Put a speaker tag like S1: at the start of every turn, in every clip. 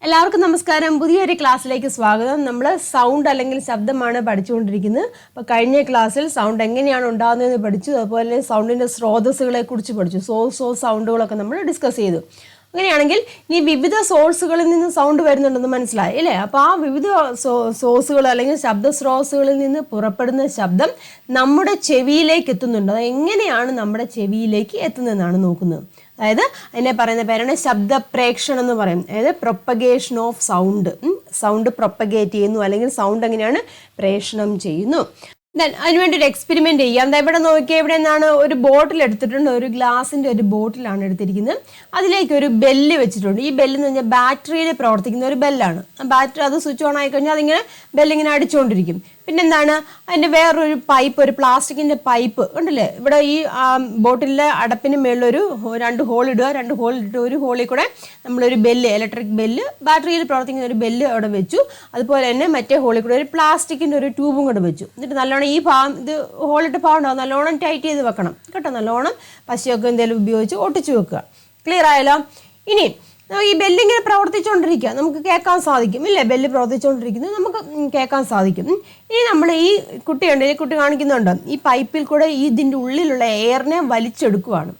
S1: എല്ലാവർക്കും നമസ്കാരം. പുതിയൊരു ക്ലാസ്സിലേക്ക് സ്വാഗതം. നമ്മൾ സൗണ്ട് അല്ലെങ്കിൽ ശബ്ദമാണ് പഠിച്ചുകൊണ്ടിരിക്കുന്നത്. അപ്പോൾ കഴിഞ്ഞ ക്ലാസ്സിൽ സൗണ്ട് എങ്ങനെയാണ് ഉണ്ടാകുന്നതെന്ന് പഠിച്ചു, അതുപോലെ സൗണ്ടിൻ്റെ സ്രോതസ്സുകളെ കുറിച്ച് പഠിച്ചു. സോഴ്സ് ഓഫ് സൗണ്ടുകളൊക്കെ നമ്മൾ ഡിസ്കസ് ചെയ്തു. അങ്ങനെയാണെങ്കിൽ ഈ വിവിധ സോഴ്സുകളിൽ നിന്ന് സൗണ്ട് വരുന്നുണ്ടെന്ന് മനസ്സിലായി അല്ലേ? അപ്പോൾ ആ വിവിധ സോഴ്സുകൾ അല്ലെങ്കിൽ ശബ്ദ സ്രോതസ്സുകളിൽ നിന്ന് പുറപ്പെടുന്ന ശബ്ദം നമ്മുടെ ചെവിയിലേക്ക് എത്തുന്നുണ്ട്. അത് എങ്ങനെയാണ് നമ്മുടെ ചെവിയിലേക്ക് എത്തുന്നതെന്നാണ് നോക്കുന്നത്. അതായത് അതിനെ പറയുന്ന പേരാണ് ശബ്ദപ്രേക്ഷണം എന്ന് പറയും. അതായത് propagation of sound. Sound propagate ചെയ്യുന്നു അല്ലെങ്കിൽ സൗണ്ട് എങ്ങനെയാണ് പ്രേഷണം ചെയ്യുന്നു. അതിനുവേണ്ടി ഒരു എക്സ്പെരിമെന്റ് ചെയ്യാം. എന്താ ഇവിടെ നോക്കിയാൽ ഇവിടെ നിന്നാണ് ഒരു ബോട്ടിൽ എടുത്തിട്ടുണ്ട്. ഒരു ഗ്ലാസിന്റെ ഒരു ബോട്ടിലാണ് എടുത്തിരിക്കുന്നത്. അതിലേക്ക് ഒരു ബെല്ല് വെച്ചിട്ടുണ്ട്. ഈ ബെല്ല് എന്ന് പറഞ്ഞാൽ ബാറ്ററിയിൽ പ്രവർത്തിക്കുന്ന ഒരു ബെല്ലാണ്. ബാറ്ററി അത് സ്വിച്ച് ഓൺ ആയി കഴിഞ്ഞാൽ അതിങ്ങനെ ബെല്ലിങ്ങനെ അടിച്ചുകൊണ്ടിരിക്കും. പിന്നെന്താണ്, അതിൻ്റെ വേറൊരു പൈപ്പ്, ഒരു പ്ലാസ്റ്റിക്കിൻ്റെ പൈപ്പ് ഉണ്ടല്ലേ. ഇവിടെ ഈ ബോട്ടിലെ അടപ്പിന് മേളിലൊരു 2 ഹോൾ ഇടുക. 2 ഹോൾ ഇട്ട് ഒരു ഹോളിൽ കൂടെ നമ്മളൊരു ബെല്ല്, ഇലക്ട്രിക് ബെല്ല്, ബാറ്ററിയിൽ പ്രവർത്തിക്കുന്ന ഒരു ബെല്ല് അവിടെ വെച്ചു. അതുപോലെ തന്നെ മറ്റേ ഹോളിൽ കൂടെ ഒരു പ്ലാസ്റ്റിക്കിൻ്റെ ഒരു ട്യൂബും കൂടെ വെച്ചു. എന്നിട്ട് നല്ലോണം ഈ ഭാഗം, ഇത് ഹോളിട്ട് ഭാഗം ഉണ്ടാവും, നല്ലോണം ടൈറ്റ് ചെയ്ത് വെക്കണം കേട്ടോ. നല്ലോണം പശയൊക്കെ എന്തെങ്കിലും ഉപയോഗിച്ച് ഒട്ടിച്ച് വെക്കുക. ക്ലിയർ ആയല്ലോ? ഇനി ഈ ബെല്ലിങ്ങനെ പ്രവർത്തിച്ചുകൊണ്ടിരിക്കുക, നമുക്ക് കേൾക്കാൻ സാധിക്കും ഇല്ലേ? ബെല്ല് പ്രവർത്തിച്ചുകൊണ്ടിരിക്കുന്നത് നമുക്ക് കേൾക്കാൻ സാധിക്കും. ഇനി നമ്മൾ ഈ കുട്ടിയുണ്ട്, ഈ കുട്ടി കാണിക്കുന്നുണ്ട്, ഈ പൈപ്പിൽ കൂടെ ഇതിൻ്റെ ഉള്ളിലുള്ള എയറിനെ വലിച്ചെടുക്കുകയാണ്.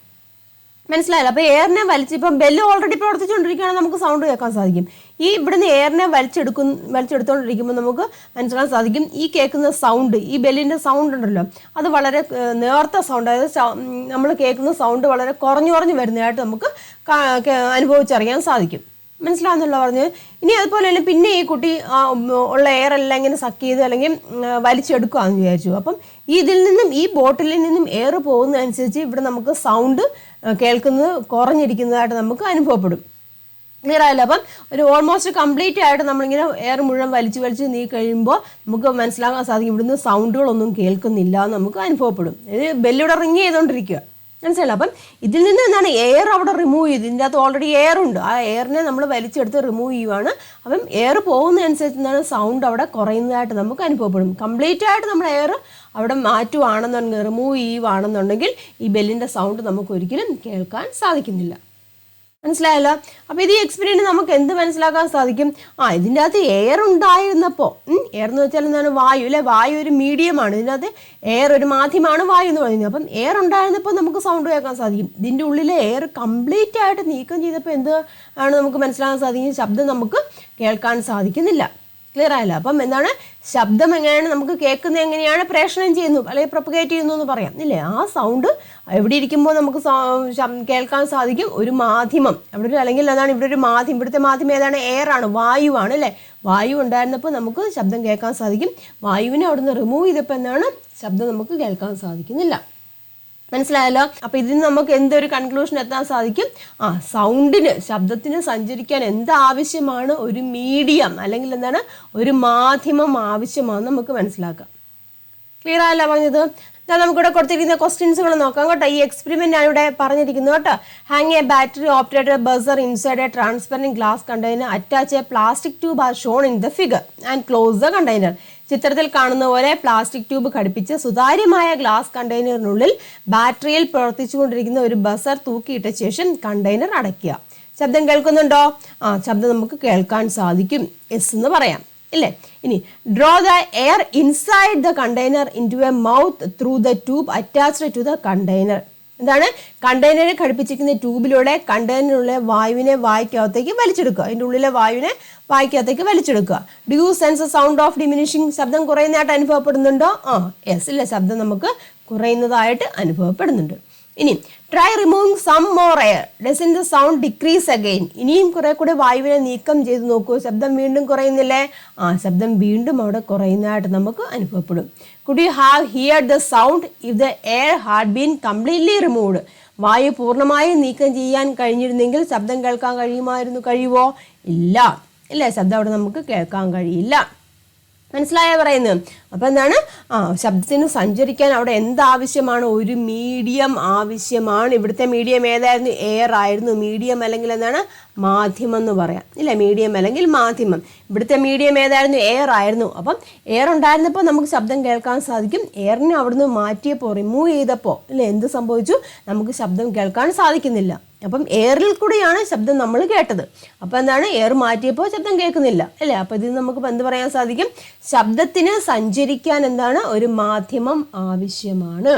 S1: മനസ്സിലായല്ലോ? അപ്പോൾ എയറിനെ ഇപ്പം ബെല്ല് ഓൾറെഡി പ്രവർത്തിച്ചുകൊണ്ടിരിക്കുകയാണെങ്കിൽ നമുക്ക് സൗണ്ട് കേൾക്കാൻ സാധിക്കും. ഈ ഇവിടുന്ന് എയറിനെ വലിച്ചെടുത്തുകൊണ്ടിരിക്കുമ്പോൾ നമുക്ക് മനസ്സിലാക്കാൻ സാധിക്കും ഈ കേൾക്കുന്ന സൗണ്ട്, ഈ ബെല്ലിൻ്റെ സൗണ്ട് ഉണ്ടല്ലോ, അത് വളരെ നേർത്ത സൗണ്ട്. അതായത് നമ്മൾ കേൾക്കുന്ന സൗണ്ട് വളരെ കുറഞ്ഞു വരുന്നതായിട്ട് നമുക്ക് അനുഭവിച്ചറിയാൻ സാധിക്കും. മനസ്സിലാവുന്നല്ലോ പറഞ്ഞ്. ഇനി അതുപോലെ തന്നെ പിന്നെ ഈ കുട്ടി ഉള്ള എയറെല്ലാം ഇങ്ങനെ സക്ക് ചെയ്ത് അല്ലെങ്കിൽ വലിച്ചെടുക്കുകയെന്ന് വിചാരിച്ചു. അപ്പം ഇതിൽ നിന്നും, ഈ ബോട്ടിലിൽ നിന്നും എയർ പോകുന്നതനുസരിച്ച് ഇവിടെ നമുക്ക് സൗണ്ട് കേൾക്കുന്നത് കുറഞ്ഞിരിക്കുന്നതായിട്ട് നമുക്ക് അനുഭവപ്പെടും. ക്ലിയർ ആയല്ലോ? അപ്പം ഒരു ഓൾമോസ്റ്റ് കംപ്ലീറ്റ് ആയിട്ട് നമ്മളിങ്ങനെ എയർ മുഴുവൻ വലിച്ച് നീ കഴിയുമ്പോൾ നമുക്ക് മനസ്സിലാക്കാൻ സാധിക്കും ഇവിടുന്ന് സൗണ്ടുകളൊന്നും കേൾക്കുന്നില്ല എന്ന് നമുക്ക് അനുഭവപ്പെടും. ഇത് ബെല്ലിവിടെ റിങ് ചെയ്തുകൊണ്ടിരിക്കുക. മനസ്സിലായില്ല? അപ്പം ഇതിൽ നിന്ന് എന്താണ്, എയർ അവിടെ റിമൂവ് ചെയ്തു. ഇതിൻ്റെ അകത്ത് ഓൾറെഡി എയർ ഉണ്ട്. ആ എയറിനെ നമ്മൾ വലിച്ചെടുത്ത് റിമൂവ് ചെയ്യുവാണ്. അപ്പം എയർ പോകുന്നതനുസരിച്ച് എന്താണ്, സൗണ്ട് അവിടെ കുറയുന്നതായിട്ട് നമുക്ക് അനുഭവപ്പെടും. കംപ്ലീറ്റ് ആയിട്ട് നമ്മൾ എയർ അവിടെ മാറ്റുവാണെന്നുണ്ടെങ്കിൽ, റിമൂവ് ചെയ്യുവാണെന്നുണ്ടെങ്കിൽ ഈ ബെല്ലിൻ്റെ സൗണ്ട് നമുക്ക് ഒരിക്കലും കേൾക്കാൻ സാധിക്കുന്നില്ല. മനസ്സിലായല്ലോ? അപ്പോൾ ഇത് ഈ എക്സ്പീരിയൻസ് നമുക്ക് എന്ത് മനസ്സിലാക്കാൻ സാധിക്കും? ഇതിൻ്റെ അകത്ത് എയർ ഉണ്ടായിരുന്നപ്പോൾ, എയർ എന്ന് വെച്ചാൽ എന്താണ്, വായു അല്ലെ? വായു ഒരു മീഡിയമാണ്. ഇതിനകത്ത് എയർ ഒരു മാധ്യമമാണ് വായു എന്ന് പറയുന്നത്. അപ്പം എയർ ഉണ്ടായിരുന്നപ്പോൾ നമുക്ക് സൗണ്ട് കേൾക്കാൻ സാധിക്കും. ഇതിൻ്റെ ഉള്ളിലെ എയർ കംപ്ലീറ്റ് ആയിട്ട് നീക്കം ചെയ്തപ്പോൾ എന്ത് ആണ് നമുക്ക് മനസ്സിലാക്കാൻ സാധിക്കും? ശബ്ദം നമുക്ക് കേൾക്കാൻ സാധിക്കുന്നില്ല. ക്ലിയർ ആയല്ലോ? അപ്പം എന്താണ്, ശബ്ദം എങ്ങനെയാണ് നമുക്ക് കേൾക്കുന്നത്, എങ്ങനെയാണ് പ്രേഷണം ചെയ്യുന്നു അല്ലെങ്കിൽ പ്രൊപ്പഗേറ്റ് ചെയ്യുന്നു എന്ന് പറയാം ഇല്ലേ? ആ സൗണ്ട് എവിടെ ഇരിക്കുമ്പോൾ നമുക്ക് കേൾക്കാൻ സാധിക്കും? ഒരു മാധ്യമം അവിടെ, അല്ലെങ്കിൽ അതാണ് ഇവിടെ ഒരു മാധ്യമം. ഇവിടുത്തെ മാധ്യമം ഏതാണ്? എയർ ആണ്, വായുവാണ് അല്ലേ? വായു ഉണ്ടായിരുന്നപ്പോൾ നമുക്ക് ശബ്ദം കേൾക്കാൻ സാധിക്കും. വായുവിനെ അവിടുന്ന് റിമൂവ് ചെയ്തപ്പോൾ എന്താണ്, ശബ്ദം നമുക്ക് കേൾക്കാൻ സാധിക്കുന്നില്ല. മനസ്സിലായല്ലോ? അപ്പോൾ ഇതിന് നമുക്ക് എന്തൊരു കൺക്ലൂഷൻ എത്താൻ സാധിക്കും? സൗണ്ടിന്, ശബ്ദത്തിന് സഞ്ചരിക്കാൻ എന്താവശ്യമാണ്? ഒരു മീഡിയം അല്ലെങ്കിൽ എന്താണ്, ഒരു മാധ്യമം ആവശ്യമാണെന്ന് നമുക്ക് മനസ്സിലാക്കാം. ക്ലിയർ ആയല്ലോ പറഞ്ഞത്? നമുക്കിവിടെ കൊടുത്തിരിക്കുന്ന ക്വസ്റ്റ്യൻസുകൾ നോക്കാം കേട്ടോ. ഈ എക്സ്പെരിമെൻ്റ് ആണ് ഇവിടെ പറഞ്ഞിരിക്കുന്നത് കേട്ടോ. Hang A battery operated buzzer inside A transparent glass container, attach A plastic tube are shown in the figure and close the container. ചിത്രത്തിൽ കാണുന്ന പോലെ പ്ലാസ്റ്റിക് ട്യൂബ് ഘടിപ്പിച്ച് സുതാര്യമായ ഗ്ലാസ് കണ്ടെയ്നറിനുള്ളിൽ ബാറ്ററിയിൽ പ്രവർത്തിച്ചുകൊണ്ടിരിക്കുന്ന ഒരു ബസർ തൂക്കിയിട്ട ശേഷം കണ്ടെയ്നർ അടയ്ക്കുക. ശബ്ദം കേൾക്കുന്നുണ്ടോ? ശബ്ദം നമുക്ക് കേൾക്കാൻ സാധിക്കും. യെസ് എന്ന് പറയാം ഇല്ലേ? ഇനി draw the air inside the container into a mouth through the tube attached to the container. എന്താണ്, കണ്ടെയ്നറിൽ ഘടിപ്പിച്ചിരിക്കുന്ന ട്യൂബിലൂടെ കണ്ടെയ്നറിലുള്ള വായുവിനെ വായ്ക്കകത്തേക്ക് വലിച്ചെടുക്കുക. അതിൻ്റെ ഉള്ളിലെ വായുവിനെ വായ്ക്കകത്തേക്ക് വലിച്ചെടുക്കുക. Do you sense sound of diminishing? ശബ്ദം കുറയുന്നതായിട്ട് അനുഭവപ്പെടുന്നുണ്ടോ? യെസ് ഇല്ല, ശബ്ദം നമുക്ക് കുറയുന്നതായിട്ട് അനുഭവപ്പെടുന്നുണ്ട്. ഇനി try removing some more air, doesn't the sound decrease again? ഇനിയും കുറെ കൂടെ വായുവിനെ നീക്കം ചെയ്ത് നോക്കൂ. ശബ്ദം വീണ്ടും കുറയുന്നില്ലേ? ശബ്ദം വീണ്ടും അവിടെ കുറയുന്നതായിട്ട് നമുക്ക് അനുഭവപ്പെടും. Could you have heard the sound if the air had been completely removed? വായു പൂർണ്ണമായും നീക്കം ചെയ്യാൻ കഴിഞ്ഞിരുന്നെങ്കിൽ ശബ്ദം കേൾക്കാൻ കഴിയുമോ? ഇല്ല, ശബ്ദം അവിടെ നമുക്ക് കേൾക്കാൻ കഴിയില്ല. മനസ്സിലായ പറയുന്നത്? അപ്പം എന്താണ്, ശബ്ദത്തിന് സഞ്ചരിക്കാൻ അവിടെ എന്താവശ്യമാണ്? ഒരു മീഡിയം ആവശ്യമാണ്. ഇവിടുത്തെ മീഡിയം ഏതായിരുന്നു? എയർ ആയിരുന്നു. മീഡിയം അല്ലെങ്കിൽ എന്താണ്, മാധ്യമം എന്ന് പറയാം ഇല്ലേ? മീഡിയം അല്ലെങ്കിൽ മാധ്യമം. ഇവിടുത്തെ മീഡിയം ഏതായിരുന്നു? എയർ ആയിരുന്നു. അപ്പം എയർ ഉണ്ടായിരുന്നപ്പോൾ നമുക്ക് ശബ്ദം കേൾക്കാൻ സാധിക്കും. എയറിനെ അവിടുന്ന് മാറ്റിയപ്പോൾ, റിമൂവ് ചെയ്തപ്പോൾ ഇല്ലേ, എന്ത് സംഭവിച്ചു? നമുക്ക് ശബ്ദം കേൾക്കാൻ സാധിക്കുന്നില്ല. അപ്പം എയറിൽ കൂടെയാണ് ശബ്ദം നമ്മൾ കേട്ടത്. അപ്പോൾ എന്താണ്, എയർ മാറ്റിയപ്പോൾ ശബ്ദം കേൾക്കുന്നില്ല അല്ലേ. അപ്പോൾ ഇതിൽ നമുക്ക് എന്ത് പറയാൻ സാധിക്കും, ശബ്ദത്തിന് സഞ്ചരിക്കാൻ എന്താണ്, ഒരു മാധ്യമം ആവശ്യമാണ്.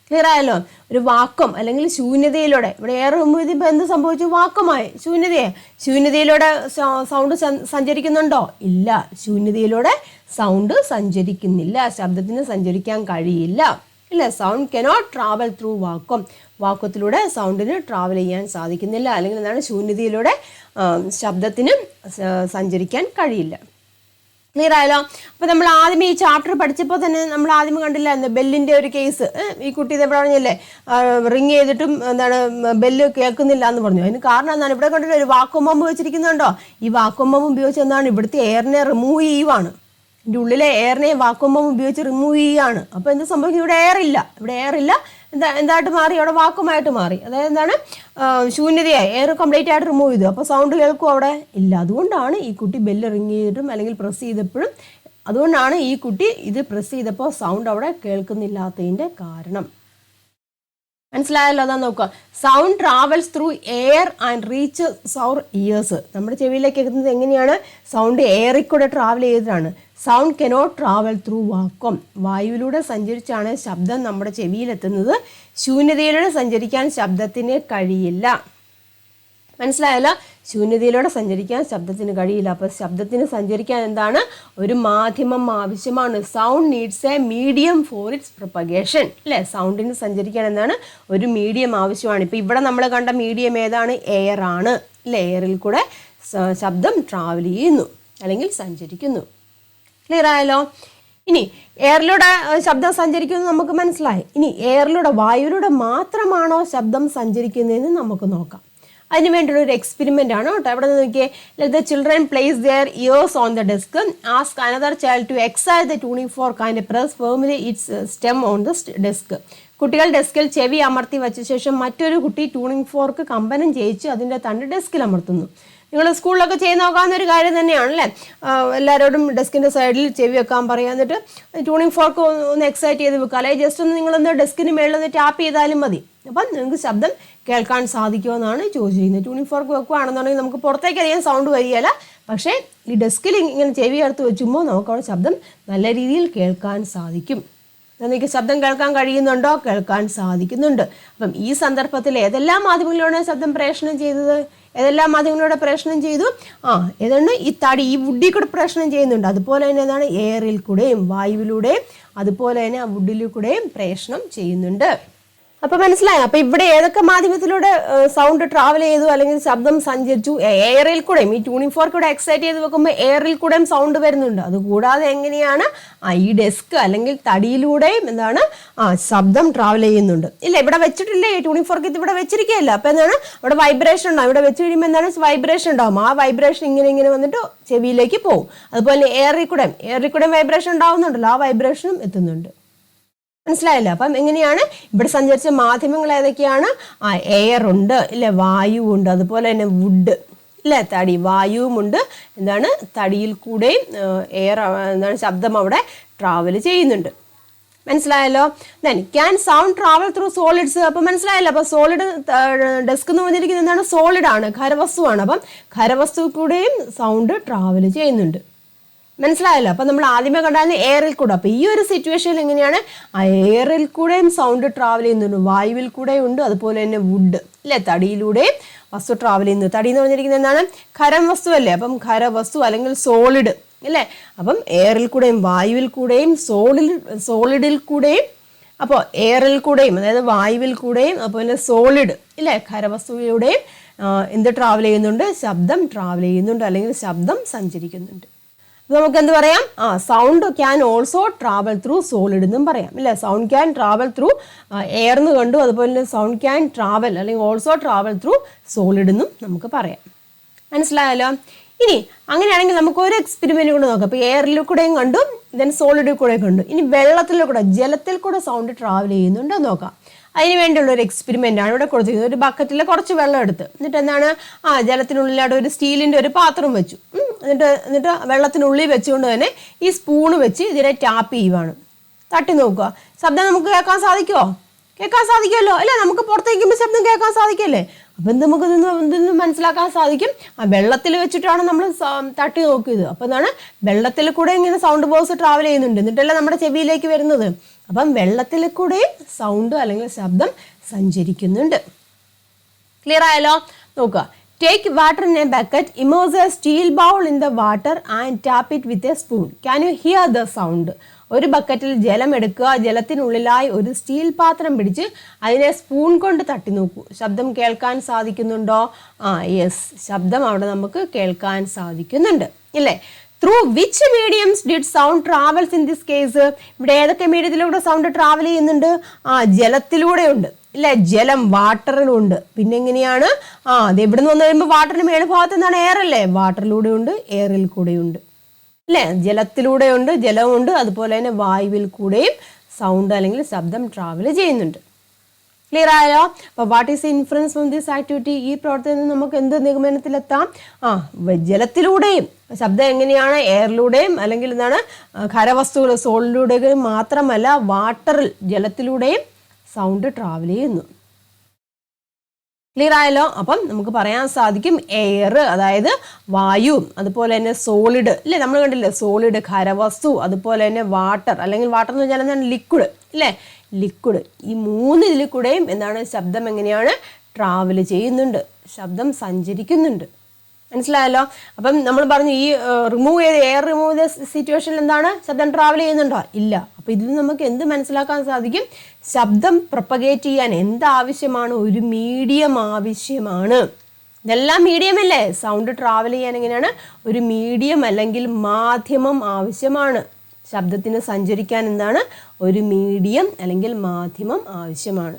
S1: ക്ലിയർ ആയല്ലോ. ഒരു വാക്വം അല്ലെങ്കിൽ ശൂന്യതയിലൂടെ, ഇവിടെ എയർ റിമൂവ് ചെയ്തപ്പോൾ എന്ത് സംഭവിച്ചു, വാക്വമായി, ശൂന്യതയിലൂടെ സൗണ്ട് സഞ്ചരിക്കുന്നുണ്ടോ, ഇല്ല. ശൂന്യതയിലൂടെ സൗണ്ട് സഞ്ചരിക്കുന്നില്ല, ശബ്ദത്തിന് സഞ്ചരിക്കാൻ കഴിയില്ല ഇല്ല. Sound cannot travel through vacuum, വാക്വത്തിലൂടെ സൗണ്ടിന് ട്രാവൽ ചെയ്യാൻ സാധിക്കുന്നില്ല, അല്ലെങ്കിൽ എന്താണ്, ശൂന്യതയിലൂടെ ശബ്ദത്തിന് സഞ്ചരിക്കാൻ കഴിയില്ല. ക്ലിയർ ആയല്ലോ. അപ്പോൾ നമ്മൾ ആദ്യം ഈ ചാപ്റ്റർ പഠിച്ചപ്പോൾ തന്നെ നമ്മൾ ആദ്യം കണ്ടില്ലായിരുന്നു ബെല്ലിൻ്റെ ഒരു കേസ്. ഈ കുട്ടി ഇതെവിടെ പറഞ്ഞല്ലേ, റിങ് ചെയ്തിട്ടും എന്താണ് ബെല്ല് കേൾക്കുന്നില്ല എന്ന് പറഞ്ഞു. അതിന് കാരണം എന്താണ്, ഇവിടെ കണ്ടിട്ട് ഒരു വാക്വം പമ്പ് വെച്ചിരിക്കുന്നുണ്ടോ, ഈ വാക്വം പമ്പ് ഉപയോഗിച്ച് എന്താണ് ഇവിടുത്തെ എയറിനെ റിമൂവ് ചെയ്യുവാണ്, ഇതിൻ്റെ ഉള്ളിലെ എയറിനെ വാക്വം പമ്പ് ഉപയോഗിച്ച് റിമൂവ് ചെയ്യുകയാണ്. അപ്പോൾ എന്ത് സംഭവിക്കും, ഇവിടെ എയർ ഇല്ല, എന്തായിട്ട് മാറി, അവിടെ വാക്വമായിട്ട് മാറി. അതായത് എന്താണ്, ശൂന്യതയായി, എയർ കംപ്ലീറ്റ് ആയിട്ട് റിമൂവ് ചെയ്തു. അപ്പോൾ സൗണ്ട് കേൾക്കും അവിടെ ഇല്ല. അതുകൊണ്ടാണ് ഈ കുട്ടി ബെല്ല് റിങ് ചെയ്തിട്ടും അല്ലെങ്കിൽ പ്രസ് ചെയ്തപ്പോഴും, അതുകൊണ്ടാണ് ഈ കുട്ടി ഇത് പ്രസ് ചെയ്തപ്പോൾ സൗണ്ട് അവിടെ കേൾക്കുന്നില്ലാത്തതിൻ്റെ കാരണം. മനസ്സിലായല്ലോ. അതാ നോക്കുക, sound travels through air and reach our ears. നമ്മുടെ ചെവിയിലേക്ക് എത്തുന്നത് എങ്ങനെയാണ്, സൗണ്ട് എയറിൽ കൂടെ ട്രാവൽ ചെയ്തിട്ടാണ്. Sound cannot travel through vacuum, വായുവിലൂടെ സഞ്ചരിച്ചാണ് ശബ്ദം നമ്മുടെ ചെവിയിലെത്തുന്നത്. ശൂന്യതയിലൂടെ സഞ്ചരിക്കാൻ ശബ്ദത്തിന് കഴിയില്ല. മനസ്സിലായല്ലോ, ശൂന്യതയിലൂടെ സഞ്ചരിക്കാൻ ശബ്ദത്തിന് കഴിയില്ല. അപ്പോൾ ശബ്ദത്തിന് സഞ്ചരിക്കാൻ എന്താണ്, ഒരു മാധ്യമം ആവശ്യമാണ്. Sound needs a medium for its propagation അല്ലേ. സൗണ്ടിന് സഞ്ചരിക്കാൻ എന്താണ്, ഒരു മീഡിയം ആവശ്യമാണ്. ഇപ്പോൾ ഇവിടെ നമ്മൾ കണ്ട മീഡിയം ഏതാണ്, എയർ ആണ് അല്ലേ. എയറിൽ കൂടെ ശബ്ദം ട്രാവൽ ചെയ്യുന്നു അല്ലെങ്കിൽ സഞ്ചരിക്കുന്നു. ക്ലിയർ ആയല്ലോ. ഇനി എയറിലൂടെ ശബ്ദം സഞ്ചരിക്കുന്നത് നമുക്ക് മനസ്സിലായി. ഇനി എയറിലൂടെ, വായുവിലൂടെ മാത്രമാണോ ശബ്ദം സഞ്ചരിക്കുന്നതെന്ന് നമുക്ക് നോക്കാം. അതിന് വേണ്ടിയുള്ള ഒരു എക്സ്പെരിമെൻ്റ് ആണ് കേട്ടോ. അവിടെ നിന്ന് നോക്കിയേ, let the children place their ears on the desk, ask another child to excite the tuning fork and press firmly its stem on the desk. കുട്ടികൾ ഡെസ്കിൽ ചെവി അമർത്തി വെച്ച ശേഷം മറ്റൊരു കുട്ടി ട്യൂണിംഗ് ഫോർക്ക് കമ്പനം ചെയ്യിച്ച് അതിൻ്റെ തണ്ട് ഡെസ്കിൽ അമർത്തുന്നു. നിങ്ങൾ സ്കൂളിലൊക്കെ ചെയ്ത് നോക്കാവുന്നൊരു കാര്യം തന്നെയാണല്ലേ. എല്ലാവരോടും ഡെസ്കിൻ്റെ സൈഡിൽ ചെവി വെക്കാൻ പറയുക, എന്നിട്ട് ട്യൂണിംഗ് ഫോർക്ക് ഒന്ന് എക്സൈറ്റ് ചെയ്ത് വെക്കുക, അല്ലെങ്കിൽ ജസ്റ്റ് ഒന്ന് നിങ്ങളൊന്ന് ഡെസ്കിന് മേളിൽ ഒന്ന് ടാപ്പ് ചെയ്താലും മതി. അപ്പം നിങ്ങൾക്ക് ശബ്ദം കേൾക്കാൻ സാധിക്കുമെന്നാണ് ചോദിച്ചിരിക്കുന്നത്. ട്യൂണിംഗ് ഫോർക്ക് വെക്കുകയാണെന്നുണ്ടെങ്കിൽ നമുക്ക് പുറത്തേക്ക് അധികം സൗണ്ട് വരികയില്ല, പക്ഷേ ഈ ഡെസ്കിൽ ഇങ്ങനെ ചെവി അടുത്ത് വെച്ചുമ്പോൾ നമുക്കവിടെ ശബ്ദം നല്ല രീതിയിൽ കേൾക്കാൻ സാധിക്കും. നിങ്ങൾക്ക് ശബ്ദം കേൾക്കാൻ കഴിയുന്നുണ്ടോ, കേൾക്കാൻ സാധിക്കുന്നുണ്ട്. അപ്പം ഈ സന്ദർഭത്തിൽ ഏതെല്ലാം മാധ്യമങ്ങളിലൂടെ ശബ്ദം പ്രേഷണം ചെയ്തത്, ഏതെല്ലാം മാധ്യമങ്ങളിലൂടെ പ്രേഷണം ചെയ്തു, ഏതാണ് ഈ തടി, ഈ വുഡിൽ കൂടെ പ്രേഷണം ചെയ്യുന്നുണ്ട്. അതുപോലെ തന്നെ എന്താണ്, എയറിൽ കൂടെയും വായുവിലൂടെയും അതുപോലെ തന്നെ ആ വുഡിൽ കൂടെയും പ്രേഷണം ചെയ്യുന്നുണ്ട്. അപ്പോൾ മനസ്സിലായോ. അപ്പോൾ ഇവിടെ ഏതൊക്കെ മാധ്യമത്തിലൂടെ സൗണ്ട് ട്രാവൽ ചെയ്തു അല്ലെങ്കിൽ ശബ്ദം സഞ്ചരിച്ചു, എയറിൽ കൂടെയും, ഈ ട്യൂണിംഗ് ഫോർക്ക് കൂടെ എക്സൈറ്റ് ചെയ്ത് വെക്കുമ്പോൾ എയറിൽ കൂടെയും സൗണ്ട് വരുന്നുണ്ട്. അതുകൂടാതെ എങ്ങനെയാണ്, ഈ ഡെസ്ക് അല്ലെങ്കിൽ തടിയിലൂടെയും എന്താണ് ശബ്ദം ട്രാവൽ ചെയ്യുന്നുണ്ട്. ഇല്ല, ഇവിടെ വെച്ചിട്ടില്ലേ, ഈ ട്യൂണിംഗ് ഫോർക്ക് ഇത് ഇവിടെ വെച്ചിരിക്കുകയല്ല. അപ്പോൾ എന്താണ്, അവിടെ വൈബ്രേഷൻ ഉണ്ടാവും. ഇവിടെ വെച്ച് കഴിയുമ്പോൾ എന്താണ്, വൈബ്രേഷൻ ഉണ്ടാവും. ആ വൈബ്രേഷൻ ഇങ്ങനെ വന്നിട്ട് ചെവിയിലേക്ക് പോകും. അതുപോലെ എയറിൽ കൂടെയും വൈബ്രേഷൻ ഉണ്ടാവുന്നുണ്ടല്ലോ, ആ വൈബ്രേഷനും എത്തുന്നുണ്ട്. മനസ്സിലായില്ല. അപ്പം എങ്ങനെയാണ് ഇവിടെ സഞ്ചരിച്ച മാധ്യമങ്ങൾ ഏതൊക്കെയാണ്, എയർ ഉണ്ട് ഇല്ലേ, വായു ഉണ്ട്, അതുപോലെ തന്നെ വുഡ് ഇല്ലേ, തടി, വായുവുമുണ്ട്. എന്താണ്, തടിയിൽ കൂടെയും എയർ എന്താണ് ശബ്ദം അവിടെ ട്രാവൽ ചെയ്യുന്നുണ്ട്. മനസ്സിലായല്ലോ. Then can sound travel through solids. അപ്പം മനസ്സിലായല്ലോ. അപ്പോൾ സോളിഡ് ഡെസ്ക് എന്ന് പറഞ്ഞിരിക്കുന്നത് എന്താണ്, സോളിഡാണ്, ഖരവസ്തുവാണ്. അപ്പം ഖരവസ്തു കൂടെയും സൗണ്ട് ട്രാവൽ ചെയ്യുന്നുണ്ട്. മനസ്സിലായല്ലോ. അപ്പം നമ്മൾ ആദ്യമേ കണ്ടായിരുന്നു എയറിൽ കൂടെ. അപ്പോൾ ഈ ഒരു സിറ്റുവേഷനിൽ എങ്ങനെയാണ്, എയറിൽ കൂടെയും സൗണ്ട് ട്രാവൽ ചെയ്യുന്നുണ്ട്, വായുവിൽ കൂടെയും ഉണ്ട്, അതുപോലെ തന്നെ വുഡ് അല്ലേ, തടിയിലൂടെയും വസ്തു ട്രാവൽ ചെയ്യുന്നു. തടി എന്ന് പറഞ്ഞിരിക്കുന്നത് എന്താണ്, ഖരം വസ്തു അല്ലേ. അപ്പം ഖരവസ്തു അല്ലെങ്കിൽ സോളിഡ് അല്ലേ. അപ്പം എയറിൽ കൂടെയും വായുവിൽ കൂടെയും സോളിഡിൽ കൂടെയും, അപ്പോൾ എയറിൽ കൂടെയും അതായത് വായുവിൽ കൂടെയും അതുപോലെ സോളിഡ് ഇല്ലേ ഖരവസ്തുവിലൂടെയും എന്ത് ട്രാവൽ ചെയ്യുന്നുണ്ട്, ശബ്ദം ട്രാവൽ ചെയ്യുന്നുണ്ട് അല്ലെങ്കിൽ ശബ്ദം സഞ്ചരിക്കുന്നുണ്ട്. നമുക്ക് എന്ത് പറയാം, sound can also travel through solid എന്നും പറയാം ഇല്ലേ. Sound can travel through air എന്ന് കണ്ടു, അതുപോലെ തന്നെ സൗണ്ട് ക്യാൻ ട്രാവൽ അല്ലെങ്കിൽ ഓൾസോ ട്രാവൽ ത്രൂ സോളിഡ് എന്നും നമുക്ക് പറയാം. മനസ്സിലായല്ലോ. ഇനി അങ്ങനെയാണെങ്കിൽ നമുക്ക് ഒരു എക്സ്പെരിമെന്റ് കൂടെ നോക്കാം. അപ്പോൾ എയറിൽ കൂടെയും കണ്ടു, ദെൻ സോളിഡിൽ കൂടെ കണ്ടു. ഇനി വെള്ളത്തിൽ കൂടെ, ജലത്തിൽ കൂടെ സൗണ്ട് ട്രാവൽ ചെയ്യുന്നുണ്ടോ നോക്കാം. അതിന് വേണ്ടിയുള്ള ഒരു എക്സ്പെരിമെൻ്റ് ആണ് ഇവിടെ കൊടുത്തിരിക്കുന്നത്. ഒരു ബക്കറ്റിൽ കുറച്ച് വെള്ളം എടുത്ത്, എന്നിട്ട് എന്താണ്, ജലത്തിനുള്ളിലായിട്ട് ഒരു സ്റ്റീലിൻ്റെ ഒരു പാത്രം വെച്ചു. എന്നിട്ട് വെള്ളത്തിനുള്ളിൽ വെച്ചുകൊണ്ട് തന്നെ ഈ സ്പൂണ് വെച്ച് ഇതിനെ ടാപ്പ് ചെയ്യുവാണ്. തട്ടി നോക്കുക, ശബ്ദം നമുക്ക് കേൾക്കാൻ സാധിക്കുമോ, കേൾക്കാൻ സാധിക്കുമല്ലോ അല്ലേ? നമുക്ക് പുറത്തേക്കുമ്പോൾ ശബ്ദം കേൾക്കാൻ സാധിക്കല്ലേ? അപ്പം നമുക്ക് ഇതൊന്ന് മനസ്സിലാക്കാൻ സാധിക്കും. വെള്ളത്തിൽ വെച്ചിട്ടാണ് നമ്മൾ തട്ടി നോക്കിയത്. അപ്പം എന്താണ്, വെള്ളത്തിൽ കൂടെ ഇങ്ങനെ സൗണ്ട് ബോക്സ് ട്രാവൽ ചെയ്യുന്നുണ്ട്, എന്നിട്ടല്ലേ നമ്മുടെ ചെവിയിലേക്ക് വരുന്നത്. അപ്പം വെള്ളത്തിൽ കൂടെയും സൗണ്ട് അല്ലെങ്കിൽ ശബ്ദം സഞ്ചരിക്കുന്നുണ്ട്. ക്ലിയർ ആയല്ലോ? നോക്കുക. Take water in A bucket, immerse A steel bowl in the water and tap it with a spoon. Can you here the sound? ഒരു ബക്കറ്റിൽ ജലം എടുക്കുക, ജലത്തിനുള്ളിലായി ഒരു സ്റ്റീൽ പാത്രം പിടിച്ച് അതിനെ സ്പൂൺ കൊണ്ട് തട്ടി നോക്കൂ. ശബ്ദം കേൾക്കാൻ സാധിക്കുന്നുണ്ടോ? യെസ്, ശബ്ദം അവിടെ നമുക്ക് കേൾക്കാൻ സാധിക്കുന്നുണ്ട് ഇല്ലേ? Through which mediums did sound travels in this case? ഇവിടെ ഏതൊക്കെ മീഡിയത്തിലൂടെ സൗണ്ട് ട്രാവൽ ചെയ്യുന്നുണ്ട്? ജലത്തിലൂടെ ഉണ്ട് ഇല്ലേ? ജലം, വാട്ടറിലുണ്ട്. പിന്നെ എങ്ങനെയാണ്? അത് എവിടെ നിന്ന് വന്നു കഴിയുമ്പോൾ വാട്ടറിന് മേൽഭാഗത്ത് എന്താണ്? എയർ അല്ലേ? വാട്ടറിലൂടെ ഉണ്ട്, എയറിൽ കൂടെയുണ്ട് അല്ലേ? ജലത്തിലൂടെയുണ്ട്, ജലമുണ്ട്, അതുപോലെ തന്നെ വായുവിൽ കൂടെയും സൗണ്ട് അല്ലെങ്കിൽ ശബ്ദം ട്രാവൽ ചെയ്യുന്നുണ്ട്. ക്ലിയർ ആയോ? അപ്പോൾ what is influence from this activity? ഈ പ്രവർത്തനത്തിൽ നിന്ന് നമുക്ക് എന്ത് നിഗമനത്തിലെത്താം? ജലത്തിലൂടെയും ശബ്ദം എങ്ങനെയാണ്? എയറിലൂടെയും അല്ലെങ്കിൽ എന്താണ് ഖരവസ്തുക്കൾ സോളിലൂടെയും മാത്രമല്ല, വാട്ടറിൽ ജലത്തിലൂടെയും സൗണ്ട് ട്രാവൽ ചെയ്യുന്നു. ക്ലിയർ ആയല്ലോ? അപ്പം നമുക്ക് പറയാൻ സാധിക്കും എയർ അതായത് വായു, അതുപോലെ തന്നെ സോളിഡ് അല്ലേ? നമ്മൾ കണ്ടില്ലേ സോളിഡ് ഖരവസ്തു, അതുപോലെ തന്നെ വാട്ടർ അല്ലെങ്കിൽ വാട്ടർ എന്ന് വെച്ചാൽ എന്താണ്? ലിക്വിഡ് അല്ലേ? ലിക്വിഡ്. ഈ മൂന്ന് ഇതിൽ കൂടെയും എന്താണ് ശബ്ദം എങ്ങനെയാണ് ട്രാവൽ ചെയ്യുന്നുണ്ട്, ശബ്ദം സഞ്ചരിക്കുന്നുണ്ട്. മനസ്സിലായല്ലോ? അപ്പം നമ്മൾ പറഞ്ഞു ഈ റിമൂവ് ചെയ്ത് എയർ റിമൂവ് ചെയ്ത സിറ്റുവേഷനിൽ എന്താണ് ശബ്ദം ട്രാവൽ ചെയ്യുന്നുണ്ടോ? ഇല്ല. അപ്പം ഇതിൽ നമുക്ക് എന്ത് മനസ്സിലാക്കാൻ സാധിക്കും? ശബ്ദം പ്രൊപ്പഗേറ്റ് ചെയ്യാൻ എന്താവശ്യമാണ്? ഒരു മീഡിയം ആവശ്യമാണ്. ഇതെല്ലാം മീഡിയം അല്ലേ? സൗണ്ട് ട്രാവൽ ചെയ്യാൻ എങ്ങനെയാണ്? ഒരു മീഡിയം അല്ലെങ്കിൽ മാധ്യമം ആവശ്യമാണ്. ശബ്ദത്തിന് സഞ്ചരിക്കാൻ എന്താണ്? ഒരു മീഡിയം അല്ലെങ്കിൽ മാധ്യമം ആവശ്യമാണ്.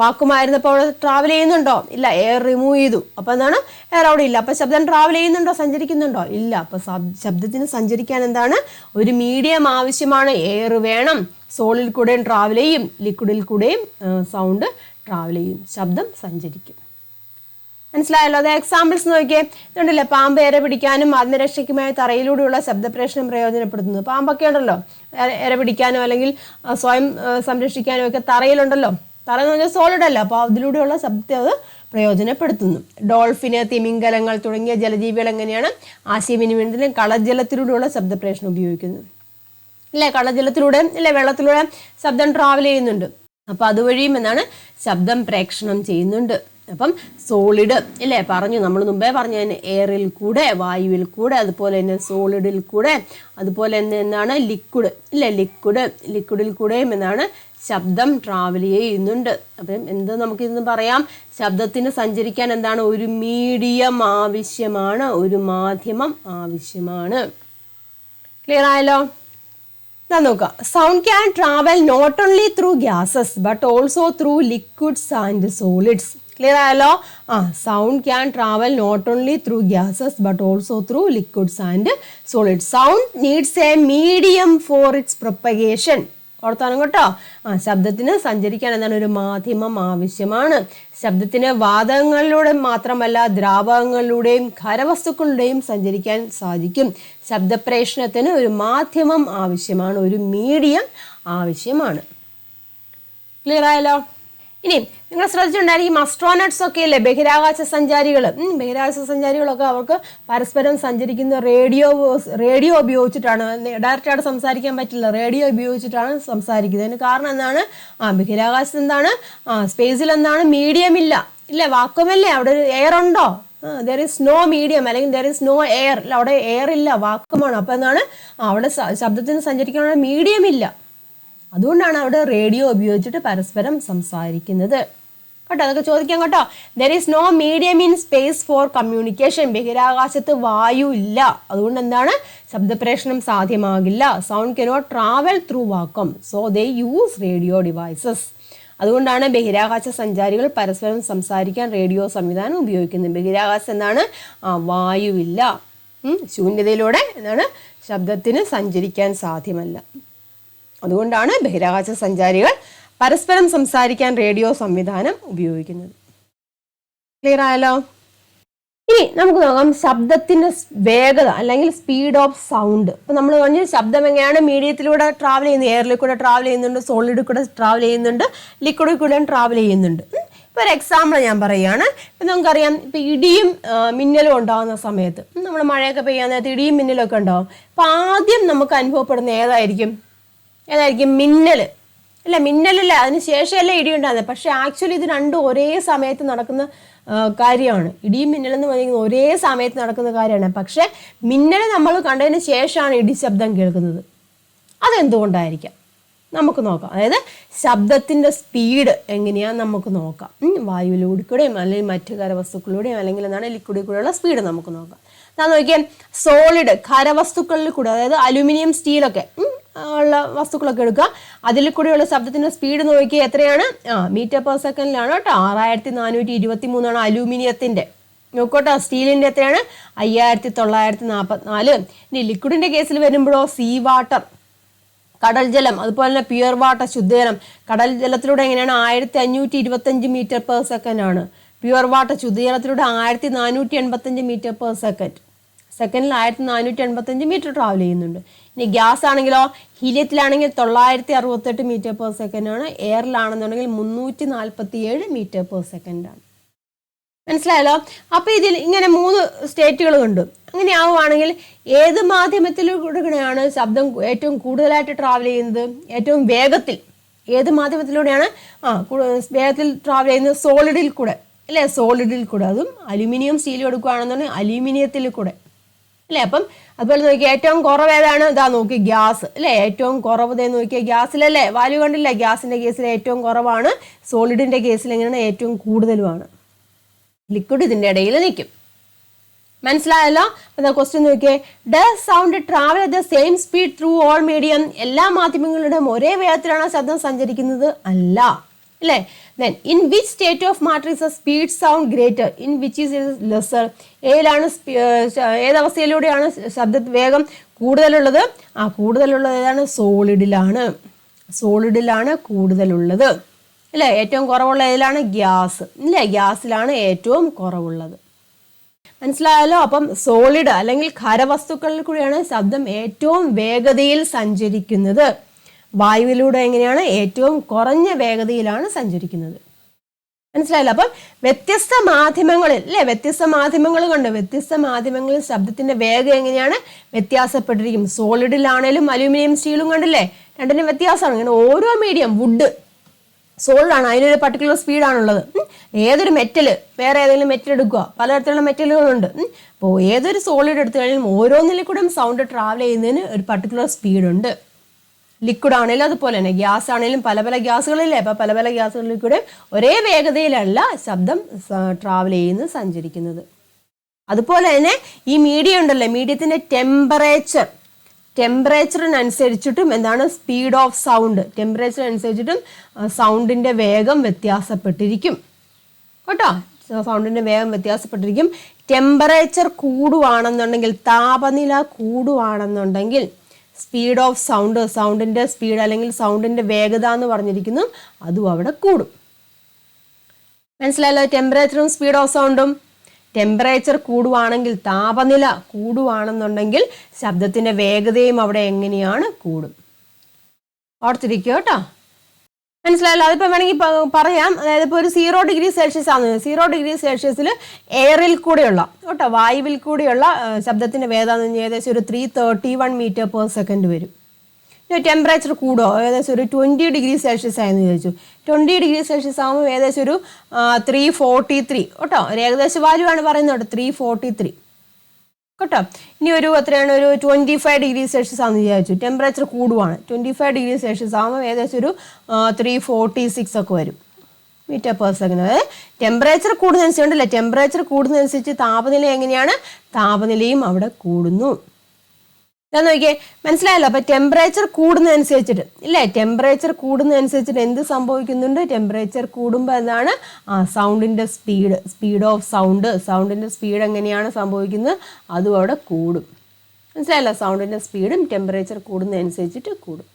S1: വാക്കുമായിരുന്നപ്പോൾ അവിടെ ട്രാവൽ ചെയ്യുന്നുണ്ടോ? ഇല്ല, എയർ റിമൂവ് ചെയ്തു. അപ്പോൾ എന്താണ്? എയർ അവിടെ ഇല്ല. അപ്പോൾ ശബ്ദം ട്രാവൽ ചെയ്യുന്നുണ്ടോ? സഞ്ചരിക്കുന്നുണ്ടോ? ഇല്ല. അപ്പോൾ ശബ്ദത്തിന് സഞ്ചരിക്കാൻ എന്താണ്? ഒരു മീഡിയം ആവശ്യമാണ്. എയർ വേണം. സോളിൽ കൂടെയും ട്രാവൽ ചെയ്യും, ലിക്വിഡിൽ കൂടെയും സൗണ്ട് ട്രാവൽ ചെയ്യും, ശബ്ദം സഞ്ചരിക്കും. മനസ്സിലായല്ലോ? അത് എക്സാമ്പിൾസ് നോക്കിയേ. ഇതുണ്ടല്ലേ, പാമ്പ് ഇര പിടിക്കാനും ആത്മരക്ഷയ്ക്കുമായി തറയിലൂടെയുള്ള ശബ്ദപ്രേഷണം പ്രയോജനപ്പെടുത്തുന്നു. പാമ്പൊക്കെ ഉണ്ടല്ലോ, ഇര പിടിക്കാനോ അല്ലെങ്കിൽ സ്വയം സംരക്ഷിക്കാനോ ഒക്കെ തറയിലുണ്ടല്ലോ. തറ എന്ന് പറഞ്ഞാൽ സോളിഡ് അല്ല, അപ്പോൾ അതിലൂടെയുള്ള ശബ്ദത്തെ അത് പ്രയോജനപ്പെടുത്തുന്നു. ഡോൾഫിന്, തിമിംഗലങ്ങൾ തുടങ്ങിയ ജലജീവികൾ എങ്ങനെയാണ് ആശയവിനിമയത്തിന് കളജലത്തിലൂടെയുള്ള ശബ്ദപ്രേഷണം ഉപയോഗിക്കുന്നത് അല്ലേ? കളജലത്തിലൂടെ അല്ലേ, വെള്ളത്തിലൂടെ ശബ്ദം ട്രാവൽ ചെയ്യുന്നുണ്ട്. അപ്പോൾ അതുവഴിയും എന്താണ് ശബ്ദം പ്രേക്ഷണം ചെയ്യുന്നുണ്ട്. അപ്പം സോളിഡ് അല്ലേ പറഞ്ഞു, നമ്മൾ മുമ്പേ പറഞ്ഞു തന്നെ, എയറിൽ കൂടെ, വായുവിൽ കൂടെ, അതുപോലെ തന്നെ സോളിഡിൽ കൂടെ, അതുപോലെ തന്നെ എന്താണ് ലിക്വിഡ് ഇല്ലേ, ലിക്വിഡിൽ കൂടെയും എന്താണ് ശബ്ദം ട്രാവൽ ചെയ്യുന്നുണ്ട്. അപ്പം എന്ത് നമുക്കിന്ന് പറയാം? ശബ്ദത്തിന് സഞ്ചരിക്കാൻ എന്താണ്? ഒരു മീഡിയം ആവശ്യമാണ്, ഒരു മാധ്യമം ആവശ്യമാണ്. ക്ലിയർ ആയല്ലോ? ഇതാ നോക്കാം. Sound can travel not only through gases but also through liquids and solids. Clear ആയല്ലോ? Sound can travel not only through gases but also through liquids and solids. Sound needs a medium for its propagation. ഓർത്താനും കേട്ടോ. ശബ്ദത്തിന് സഞ്ചരിക്കാൻ എന്താണ്? ഒരു മാധ്യമം ആവശ്യമാണ്. ശബ്ദത്തിന് വാതകങ്ങളിലൂടെ മാത്രമല്ല, ദ്രാവകങ്ങളിലൂടെയും ഖരവസ്തുക്കളുടെയും സഞ്ചരിക്കാൻ സാധിക്കും. ശബ്ദപ്രേഷണത്തിന് ഒരു മാധ്യമം ആവശ്യമാണ്, ഒരു മീഡിയം ആവശ്യമാണ്. ക്ലിയർ ആയല്ലോ? ഇനി നിങ്ങൾ ശ്രദ്ധിച്ചിട്ടുണ്ടായിരിക്കും അസ്ട്രോനട്സ് ഒക്കെ അല്ലേ, ബഹിരാകാശ സഞ്ചാരികൾ. ബഹിരാകാശ സഞ്ചാരികളൊക്കെ അവർക്ക് പരസ്പരം സഞ്ചരിക്കുന്ന റേഡിയോ ഉപയോഗിച്ചിട്ടാണ്. ഡയറക്റ്റായിട്ട് സംസാരിക്കാൻ പറ്റില്ല, റേഡിയോ ഉപയോഗിച്ചിട്ടാണ് സംസാരിക്കുന്നത്. അതിന് കാരണം എന്താണ്? ബഹിരാകാശത്ത് എന്താണ്? സ്പേസിൽ എന്താണ്? മീഡിയം ഇല്ല ഇല്ലേ, വാക്വമല്ലേ, അവിടെ എയർ ഉണ്ടോ? ദർ ഇസ് നോ മീഡിയം അല്ലെങ്കിൽ ദർ ഇസ് നോ എയർ. അവിടെ എയർ ഇല്ല, വാക്വമാണ്. അപ്പോൾ എന്താണ്? അവിടെ ശബ്ദത്തിന് സഞ്ചരിക്കാനുള്ള മീഡിയം ഇല്ല. അതുകൊണ്ടാണ് അവിടെ റേഡിയോ ഉപയോഗിച്ചിട്ട് പരസ്പരം സംസാരിക്കുന്നത് കേട്ടോ. അതൊക്കെ ചോദിക്കാം കേട്ടോ. There is no medium in space for communication. ബഹിരാകാശത്ത് വായു ഇല്ല, അതുകൊണ്ട് എന്താണ്? ശബ്ദപ്രേഷണം സാധ്യമാകില്ല. Sound cannot travel through vacuum, so they use radio devices. അതുകൊണ്ടാണ് ബഹിരാകാശ സഞ്ചാരികൾ പരസ്പരം സംസാരിക്കാൻ റേഡിയോ സംവിധാനം ഉപയോഗിക്കുന്നത്. ബഹിരാകാശം എന്താണ്? വായുവില്ല, ശൂന്യതയിലൂടെ എന്താണ് ശബ്ദത്തിന് സഞ്ചരിക്കാൻ സാധ്യമല്ല. അതുകൊണ്ടാണ് ബഹിരാകാശ സഞ്ചാരികൾ പരസ്പരം സംസാരിക്കാൻ റേഡിയോ സംവിധാനം ഉപയോഗിക്കുന്നത്. ക്ലിയർ ആയല്ലോ? ഇനി നമുക്ക് നോക്കാം ശബ്ദത്തിന്റെ വേഗത അല്ലെങ്കിൽ സ്പീഡ് ഓഫ് സൗണ്ട്. ഇപ്പൊ നമ്മൾ പറഞ്ഞു ശബ്ദം എങ്ങനെയാണ് മീഡിയത്തിലൂടെ ട്രാവൽ ചെയ്യുന്നത്, എയറിൽ കൂടെ ട്രാവൽ ചെയ്യുന്നുണ്ട്, സോളിഡിൽ കൂടെ ട്രാവൽ ചെയ്യുന്നുണ്ട്, ലിക്വിഡിൽ കൂടെ ട്രാവൽ ചെയ്യുന്നുണ്ട്. ഇപ്പൊ ഒരു എക്സാമ്പിൾ ഞാൻ പറയുകയാണ്. ഇപ്പൊ നമുക്കറിയാം, ഇപ്പൊ ഇടിയും മിന്നലും ഉണ്ടാകുന്ന സമയത്ത്, നമ്മൾ മഴയൊക്കെ പെയ്യാൻ നേരത്ത് ഇടിയും മിന്നലും ഒക്കെ ഉണ്ടാവും. അപ്പൊ ആദ്യം നമുക്ക് അനുഭവപ്പെടുന്ന ഏതായിരിക്കും? മിന്നൽ അല്ല, മിന്നലല്ല, അതിന് ശേഷമല്ലേ ഇടി ഉണ്ടാകുന്നത്. പക്ഷെ ആക്ച്വലി ഇത് രണ്ടും ഒരേ സമയത്ത് നടക്കുന്ന കാര്യമാണ്. ഇടിയും മിന്നലെന്ന് പറയുന്നത് ഒരേ സമയത്ത് നടക്കുന്ന കാര്യമാണ്. പക്ഷെ മിന്നൽ നമ്മൾ കണ്ടതിന് ശേഷമാണ് ഇടി ശബ്ദം കേൾക്കുന്നത്. അതെന്തുകൊണ്ടായിരിക്കാം? നമുക്ക് നോക്കാം. അതായത് ശബ്ദത്തിൻ്റെ സ്പീഡ് എങ്ങനെയാണെന്ന് നമുക്ക് നോക്കാം. വായുവിലൂടെ കൂടെയും അല്ലെങ്കിൽ മറ്റു ഖരവസ്തുക്കളിലൂടെയും അല്ലെങ്കിൽ എന്താണ് ലിക്വിഡിൽ കൂടെയുള്ള സ്പീഡ് നമുക്ക് നോക്കാം. ഞാൻ നോക്കിയാൽ സോളിഡ് ഖരവസ്തുക്കളിൽ കൂടെ, അതായത് അലുമിനിയം, സ്റ്റീലൊക്കെ ഉള്ള വസ്തുക്കളൊക്കെ എടുക്കുക. അതിൽ കൂടെയുള്ള ശബ്ദത്തിൻ്റെ സ്പീഡ് നോക്കിയാൽ എത്രയാണ്? മീറ്റർ പെർ സെക്കൻഡിലാണ് കേട്ടോ. 6423 അലൂമിനിയത്തിൻ്റെ. നോക്കോട്ടോ, സ്റ്റീലിൻ്റെ എത്രയാണ്? 5944. ഇനി ലിക്വിഡിൻ്റെ കേസിൽ വരുമ്പോഴോ സീ വാട്ടർ, കടൽ ജലം, അതുപോലെ തന്നെ പ്യുവർ വാട്ടർ, ശുദ്ധജലം. കടൽ ജലത്തിലൂടെ എങ്ങനെയാണ്? 1525 മീറ്റർ പെർ സെക്കൻഡ് ആണ്. പ്യുവർ വാട്ടർ ശുദ്ധജലത്തിലൂടെ 1485 മീറ്റർ പെർ സെക്കൻഡ്. സെക്കൻഡിൽ 1485 മീറ്റർ ട്രാവൽ ചെയ്യുന്നുണ്ട്. ഇനി ഗ്യാസ് ആണെങ്കിലോ, ഹീലിയത്തിലാണെങ്കിൽ 968 മീറ്റർ പെർ സെക്കൻഡ് ആണ്. എയറിലാണെന്നുണ്ടെങ്കിൽ 347 മീറ്റർ പെർ സെക്കൻഡ് ആണ്. മനസ്സിലായല്ലോ? അപ്പോൾ ഇതിൽ ഇങ്ങനെ 3 സ്റ്റേറ്റുകളുണ്ട്. അങ്ങനെ ആവുകയാണെങ്കിൽ ഏത് മാധ്യമത്തിലൂടെയാണ് ശബ്ദം ഏറ്റവും കൂടുതലായിട്ട് ട്രാവൽ ചെയ്യുന്നത്? ഏറ്റവും വേഗത്തിൽ ഏത് മാധ്യമത്തിലൂടെയാണ് വേഗത്തിൽ ട്രാവൽ ചെയ്യുന്നത്? സോളിഡിൽ കൂടെ അല്ലേ? സോളിഡിൽ കൂടെ. അതും അലുമിനിയം, സ്റ്റീലും എടുക്കുകയാണെന്നുണ്ടെങ്കിൽ അലൂമിനിയത്തിൽ കൂടെ അല്ലേ? അപ്പം അതുപോലെ നോക്കിയാൽ ഏറ്റവും കുറവ് ഏതാണ്? ഇതാ നോക്കി, ഗ്യാസ് അല്ലേ? ഏറ്റവും കുറവ് നോക്കിയാൽ ഗ്യാസിലല്ലേ? വാല്യൂ കണ്ടില്ല? ഗ്യാസിൻ്റെ കേസിൽ ഏറ്റവും കുറവാണ്. സോളിഡിൻ്റെ കേസിൽ എങ്ങനെയാണ്? ഏറ്റവും കൂടുതലുമാണ്. ലിക്വിഡ് ഇതിൻ്റെ ഇടയിൽ നിൽക്കും. മനസ്സിലായല്ലോ? അപ്പോൾ ക്വസ്റ്റ്യൻ നോക്കിയേ, does sound travel at the same speed through all medium? എല്ലാ മാധ്യമങ്ങളുടെയും ഒരേ വേഗത്തിലാണ് ശബ്ദം സഞ്ചരിക്കുന്നത്? അല്ല, അല്ലേ? Then in which state of matter is the speed sound greater? In which is lesser? ഏതവസ്ഥയിലൂടെയാണ് ശബ്ദ വേഗം കൂടുതലുള്ളത്? കൂടുതലുള്ളത് ഏതാണ്? സോളിഡിലാണ്. സോളിഡിലാണ് കൂടുതലുള്ളത് അല്ലേ? ഏറ്റവും കുറവുള്ള ഏതിലാണ്? ഗ്യാസ് ഇല്ലേ? ഗ്യാസിലാണ് ഏറ്റവും കുറവുള്ളത്. മനസ്സിലായല്ലോ? അപ്പം സോളിഡ് അല്ലെങ്കിൽ ഖരവസ്തുക്കളിൽ കൂടിയാണ് ശബ്ദം ഏറ്റവും വേഗതയിൽ സഞ്ചരിക്കുന്നത്. വായുവിലൂടെ എങ്ങനെയാണ്? ഏറ്റവും കുറഞ്ഞ വേഗതയിലാണ് സഞ്ചരിക്കുന്നത്. മനസ്സിലായല്ലോ? അപ്പം വ്യത്യസ്ത മാധ്യമങ്ങളിൽ അല്ലേ? വ്യത്യസ്ത മാധ്യമങ്ങൾ കണ്ട് വ്യത്യസ്ത മാധ്യമങ്ങളിൽ ശബ്ദത്തിന്റെ വേഗം എങ്ങനെയാണ്? വ്യത്യാസപ്പെട്ടിരിക്കും. സോളിഡിലാണേലും അലൂമിനിയം, സ്റ്റീലും കണ്ടില്ലേ? രണ്ടിനും വ്യത്യാസമാണ്. ഇങ്ങനെ ഓരോ മീഡിയം, വുഡ് സോളിഡാണ്, അതിനൊരു പർട്ടിക്കുലർ സ്പീഡാണുള്ളത്. ഏതൊരു മെറ്റൽ, വേറെ ഏതെങ്കിലും മെറ്റൽ എടുക്കുക, പലതരത്തിലുള്ള മെറ്റലുകളുണ്ട്. അപ്പോൾ ഏതൊരു സോളിഡ് എടുത്തു കഴിഞ്ഞാലും ഓരോന്നിലും കൂടെ സൗണ്ട് ട്രാവൽ ചെയ്യുന്നതിന് ഒരു പർട്ടിക്കുലർ സ്പീഡുണ്ട്. ലിക്വിഡ് ആണെങ്കിലും അതുപോലെ തന്നെ, ഗ്യാസ് ആണെങ്കിലും പല പല ഗ്യാസുകളില്ലേ? അപ്പോൾ പല പല ഗ്യാസുകളിൽ കൂടെ ഒരേ വേഗതയിലല്ല ശബ്ദം ട്രാവൽ ചെയ്യുന്നത്, സഞ്ചരിക്കുന്നത്. അതുപോലെ തന്നെ ഈ മീഡിയം ഉണ്ടല്ലോ, മീഡിയത്തിൻ്റെ ടെമ്പറേച്ചറിനനുസരിച്ചിട്ടും എന്താണ്? Speed of sound. ടെമ്പറേച്ചറിനനുസരിച്ചിട്ടും സൗണ്ടിൻ്റെ വേഗം വ്യത്യാസപ്പെട്ടിരിക്കും കേട്ടോ. സൗണ്ടിൻ്റെ വേഗം വ്യത്യാസപ്പെട്ടിരിക്കും. ടെമ്പറേച്ചർ കൂടുവാണെന്നുണ്ടെങ്കിൽ, താപനില കൂടുവാണെന്നുണ്ടെങ്കിൽ സ്പീഡ് ഓഫ് സൗണ്ട്, സൗണ്ടിൻ്റെ സ്പീഡ് അല്ലെങ്കിൽ സൗണ്ടിൻ്റെ വേഗത എന്ന് പറഞ്ഞിരിക്കുന്നു, അതും അവിടെ കൂടും. മനസ്സിലായല്ലോ? ടെമ്പറേച്ചറും സ്പീഡ് ഓഫ് സൗണ്ടും. ടെമ്പറേച്ചർ കൂടുവാണെങ്കിൽ, താപനില കൂടുവാണെന്നുണ്ടെങ്കിൽ ശബ്ദത്തിൻ്റെ വേഗതയും അവിടെ എങ്ങനെയാണ്? കൂടും. ഓർത്തിരിക്കുക കേട്ടോ. മനസ്സിലായല്ലോ? അതിപ്പോൾ വേണമെങ്കിൽ പറയാം. അതായത് ഇപ്പോൾ ഒരു 0 ഡിഗ്രി സെൽഷ്യസ് ആണ്. 0 ഡിഗ്രി സെൽഷ്യസിൽ എയറിൽ കൂടെയുള്ള കേട്ടോ, വായുവിൽ കൂടെയുള്ള ശബ്ദത്തിൻ്റെ വേഗത എന്ന് പറഞ്ഞാൽ ഏകദേശം ഒരു 331 മീറ്റർ പെർ സെക്കൻഡ് വരും. ടെമ്പറേച്ചർ കൂടുമോ? ഏകദേശം ഒരു 20 ഡിഗ്രി സെൽഷ്യസ് ആയെന്ന് ചോദിച്ചു. 20 ഡിഗ്രി സെൽഷ്യസ് ആകുമ്പോൾ ഏകദേശം ഒരു 343 കേട്ടോ. ഒരു ഏകദേശം വാല്യൂ ആണ് പറയുന്നത്, 343 കേട്ടോ. ഇനി ഒരു എത്രയാണ്? ഒരു 25 ഡിഗ്രി സെൽഷ്യസ് ആണെന്ന് വിചാരിച്ചു. ടെമ്പറേച്ചർ കൂടുവാണ്. 25 ഡിഗ്രി സെൽഷ്യസ് ആകുമ്പോൾ ഏകദേശം ഒരു 346 ഒക്കെ വരും മീറ്റർ പെർ സെക്കൻഡ്. അതായത് ടെമ്പറേച്ചർ കൂടുന്നതനുസരിച്ചുണ്ടല്ലേ, ടെമ്പറേച്ചർ കൂടുന്നതനുസരിച്ച് താപനില എങ്ങനെയാണ്? താപനിലയും അവിടെ കൂടുന്നു. ഞാൻ നോക്കിയേ, മനസ്സിലായല്ലോ? അപ്പം ടെമ്പറേച്ചർ കൂടുന്നതനുസരിച്ചിട്ട് ഇല്ലേ, ടെമ്പറേച്ചർ കൂടുന്നതനുസരിച്ചിട്ട് എന്ത് സംഭവിക്കുന്നുണ്ട്? ടെമ്പറേച്ചർ കൂടുമ്പോൾ എന്താണ്? സൗണ്ടിൻ്റെ സ്പീഡ് ഓഫ് സൗണ്ട്, സൗണ്ടിൻ്റെ സ്പീഡ് എങ്ങനെയാണ് സംഭവിക്കുന്നത്? അതും അവിടെ കൂടും. മനസ്സിലായല്ലോ? സൗണ്ടിൻ്റെ സ്പീഡും ടെമ്പറേച്ചർ കൂടുന്നതനുസരിച്ചിട്ട് കൂടും.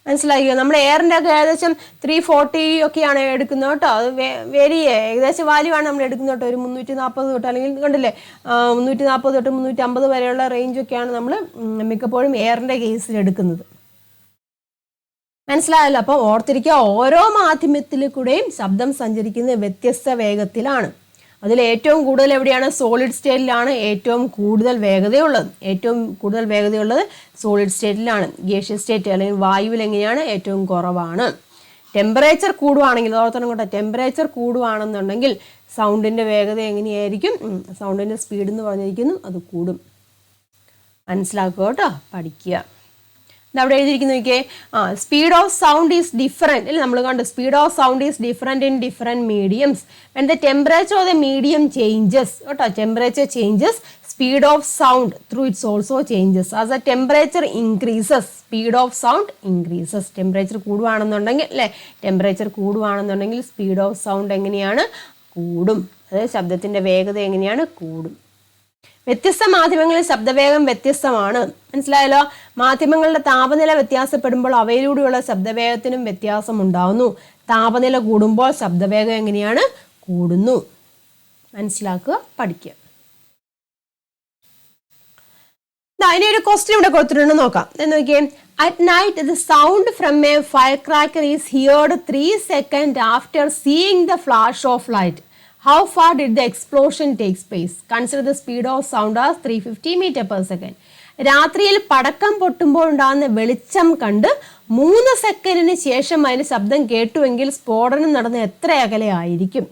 S1: മനസ്സിലാക്കിയോ? നമ്മൾ എയറിൻ്റെ ഒക്കെ ഏകദേശം 340 ഒക്കെയാണ് എടുക്കുന്നത് കേട്ടോ. അത് ഏകദേശം വാല്യൂ ആണ് നമ്മൾ എടുക്കുന്നത് കേട്ടോ. ഒരു 340 തൊട്ട്, അല്ലെങ്കിൽ കണ്ടില്ലേ 340 തൊട്ട് 350 വരെയുള്ള റേഞ്ചൊക്കെയാണ് നമ്മൾ മിക്കപ്പോഴും എയറിൻ്റെ കേസിൽ എടുക്കുന്നത്. മനസ്സിലായല്ലോ? അപ്പോൾ ഓർത്തിരിക്കുക, ഓരോ മാധ്യമത്തിൽ കൂടെയും ശബ്ദം സഞ്ചരിക്കുന്നത് വ്യത്യസ്ത വേഗത്തിലാണ്. അതിൽ ഏറ്റവും കൂടുതൽ എവിടെയാണ്? സോളിഡ് സ്റ്റേറ്റിലാണ് ഏറ്റവും കൂടുതൽ വേഗതയുള്ളത്. ഏറ്റവും കൂടുതൽ വേഗതയുള്ളത് സോളിഡ് സ്റ്റേറ്റിലാണ്. ഗ്യാഷ്യസ് സ്റ്റേറ്റ് അല്ലെങ്കിൽ വായുവിൽ എങ്ങനെയാണ്? ഏറ്റവും കുറവാണ്. ടെമ്പറേച്ചർ കൂടുവാണെങ്കിൽ, ഓർത്തണം കേട്ടോ, ടെമ്പറേച്ചർ കൂടുവാണെന്നുണ്ടെങ്കിൽ സൗണ്ടിൻ്റെ വേഗത എങ്ങനെയായിരിക്കും? സൗണ്ടിൻ്റെ സ്പീഡ് എന്ന് പറഞ്ഞിരിക്കുന്നു, അത് കൂടും. മനസ്സിലാക്കുക കേട്ടോ, പഠിക്കുക. അവിടെ എഴുതിയിരിക്കുന്നു നോക്കിയേ, speed of sound is different അല്ലേ? നമ്മൾ കണ്ടു, speed of sound is different in different mediums when the temperature of the medium changes കേട്ടോ. Temperature changes, speed of sound through its also changes. As the temperature increases, speed of sound increases. Temperature കൂടുവാണെന്നുണ്ടെങ്കിൽ അല്ലേ, temperature കൂടുവാണെന്നുണ്ടെങ്കിൽ speed of sound എങ്ങനെയാണ്? കൂടും. അതായത് ശബ്ദത്തിൻ്റെ വേഗത എങ്ങനെയാണ്? കൂടും. വ്യത്യസ്ത മാധ്യമങ്ങളിൽ ശബ്ദവേഗം വ്യത്യസ്തമാണ്. മനസ്സിലായല്ലോ? മാധ്യമങ്ങളുടെ താപനില വ്യത്യാസപ്പെടുമ്പോൾ അവയിലൂടെയുള്ള ശബ്ദവേഗത്തിനും വ്യത്യാസം ഉണ്ടാവുന്നു. താപനില കൂടുമ്പോൾ ശബ്ദവേഗം എങ്ങനെയാണ്? കൂടുന്നു. മനസ്സിലാക്കുക, പഠിക്കുക. അതിനെ ഒരു ക്വസ്റ്റ്യൻ ഇവിടെ കൊടുത്തിട്ടുണ്ട്, നോക്കാം. നോക്കിയേ, at night the sound from a firecracker is heard 3 seconds after seeing the flash of light. How far did the explosion take place? Consider the speed of sound as 350 meter per second. രാത്രിയിൽ പടക്കം പൊട്ടുമ്പോൾ ഉണ്ടാകുന്ന വെളിച്ചം കണ്ട് 3 സെക്കൻഡിന് ശേഷം അതിന് ശബ്ദം കേട്ടുവെങ്കിൽ സ്ഫോടനം നടന്ന എത്ര അകലെ ആയിരിക്കും?